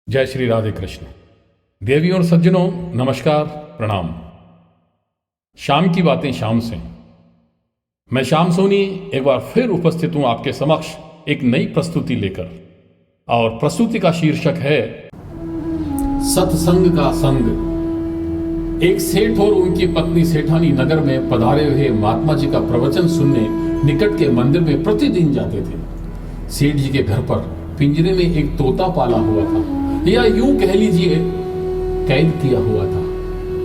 जय श्री राधे कृष्ण। देवी और सज्जनों, नमस्कार, प्रणाम। शाम की बातें शाम से। मैं श्याम सोनी एक बार फिर उपस्थित हूं आपके समक्ष एक नई प्रस्तुति लेकर, और प्रस्तुति का शीर्षक है सत्संग का संग। एक सेठ और उनकी पत्नी सेठानी नगर में पधारे हुए महात्मा जी का प्रवचन सुनने निकट के मंदिर में प्रतिदिन जाते थे। सेठ जी के घर पर पिंजरे में एक तोता पाला हुआ था, या यूं कह लीजिए कैद किया हुआ था,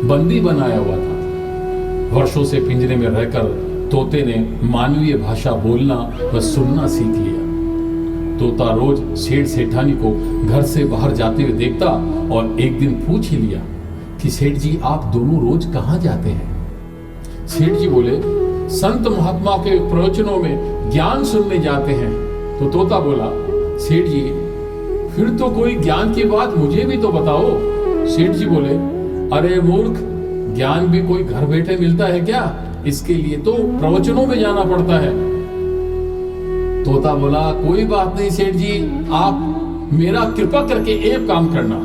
बंदी बनाया हुआ था। वर्षों से पिंजरे में रहकर तोते ने मानवीय भाषा बोलना व सुनना सीख लिया। तोता रोज सेठ सेठानी को घर से बाहर जाते हुए देखता और एक दिन पूछ ही लिया कि सेठ जी, आप दोनों रोज कहां जाते हैं? सेठ जी बोले, संत महात्मा के प्रवचनों में ज्ञान सुनने जाते हैं। तो तोता बोला, सेठ जी फिर तो कोई ज्ञान की बात मुझे भी तो बताओ। सेठ जी बोले, अरे मूर्ख, ज्ञान भी कोई घर बैठे मिलता है क्या? इसके लिए तो प्रवचनों में जाना पड़ता है। तोता बोला, कोई बात नहीं सेठ जी, आप मेरा कृपा करके एक काम करना,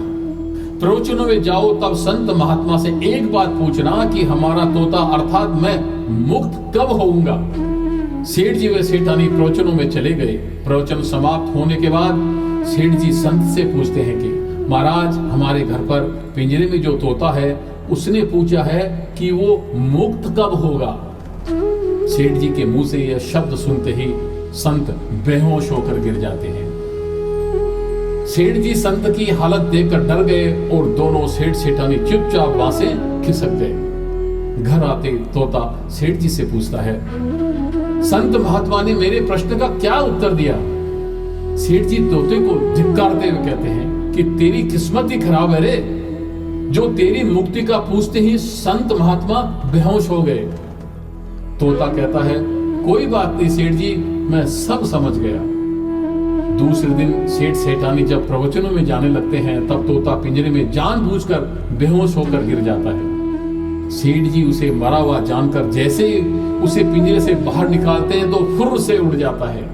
प्रवचनों में जाओ तब संत महात्मा से एक बात पूछना कि हमारा तोता अर्थात मैं मुक्त कब होऊंगा। सेठ जी व सेठानी प्रवचनों में चले गए। प्रवचन समाप्त होने के बाद सेठ जी संत से पूछते हैं कि महाराज, हमारे घर पर पिंजरे में जो तोता है उसने पूछा है कि वो मुक्त कब होगा। सेठ जी के मुंह से यह शब्द सुनते ही संत बेहोश होकर गिर जाते हैं। सेठ जी संत की हालत देखकर डर गए और दोनों सेठ सेठानी चुपचाप वहां से खिसक गए। घर आते तोता सेठ जी से पूछता है, संत महात्मा ने मेरे प्रश्न का क्या उत्तर दिया? सेठ जी तोते को धिक्कारते हुए कहते हैं कि तेरी किस्मत ही खराब है रे, जो तेरी मुक्ति का पूछते ही संत महात्मा बेहोश हो गए। तोता कहता है, कोई बात नहीं सेठ जी, मैं सब समझ गया। दूसरे दिन सेठ सेठानी जब प्रवचनों में जाने लगते हैं तब तोता पिंजरे में जानबूझकर बेहोश होकर गिर जाता है। सेठ जी उसे मरा हुआ जानकर जैसे ही उसे पिंजरे से बाहर निकालते हैं तो फुर्र से उड़ जाता है।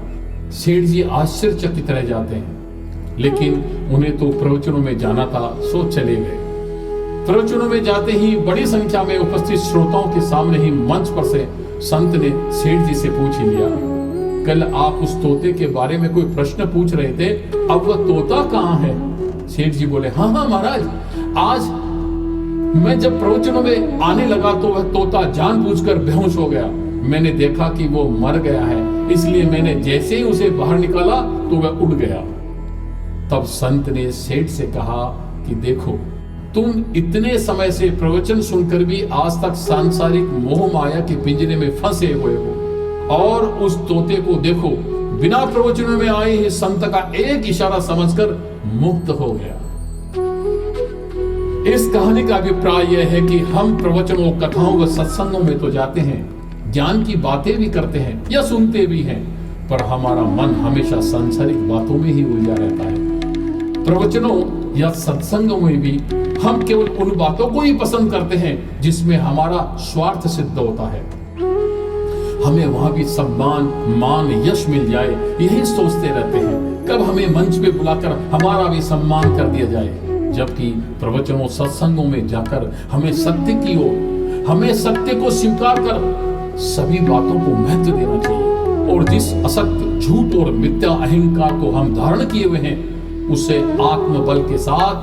सेठ जी आश्चर्यचकित रह जाते हैं, लेकिन उन्हें तो प्रवचनों में जाना था, सो चले गए। प्रवचनों में जाते ही बड़ी संख्या में उपस्थित श्रोताओं के सामने ही मंच पर से संत ने सेठ जी से पूछ ही लिया, कल आप उस तोते के बारे में कोई प्रश्न पूछ रहे थे, अब वह तोता कहाँ है? सेठ जी बोले, हाँ महाराज, आज मैं जब प्रवचनों में आने लगा तो वह तोता जानबूझकर बेहोश हो गया। मैंने देखा कि वो मर गया है, इसलिए मैंने जैसे ही उसे बाहर निकाला तो वह उड़ गया। तब संत ने सेठ से कहा कि देखो, तुम इतने समय से प्रवचन सुनकर भी आज तक सांसारिक मोह माया के पिंजरे में फंसे हुए हो, और उस तोते को देखो, बिना प्रवचनों में आए ही संत का एक इशारा समझकर मुक्त हो गया। इस कहानी का अभिप्राय यह है कि हम प्रवचनों, कथाओं व सत्संगों में तो जाते हैं, ज्ञान की बातें भी करते हैं या सुनते भी हैं, पर हमारा मन हमेशा सांसारिक बातों में ही उलझा रहता है। प्रवचनों या सत्संगों में भी हम केवल उन बातों को ही पसंद करते हैं जिसमें हमारा स्वार्थ सिद्ध होता है। हमें वहां भी सम्मान, मान, यश मिल जाए, यही सोचते रहते हैं, कब हमें मंच पे बुलाकर हमारा भी सम्मान कर दिया जाए। जबकि प्रवचनों, सत्संगों में जाकर हमें सत्य की ओर, हमें सत्य को स्वीकार कर सभी बातों को महत्व देना चाहिए, और जिस असत्य, झूठ और मिथ्या अहंकार को हम धारण किए हुए हैं उसे आत्मबल के साथ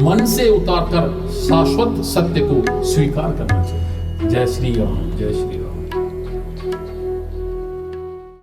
मन से उतारकर शाश्वत सत्य को स्वीकार करना चाहिए। जय श्री राम, जय श्री राम।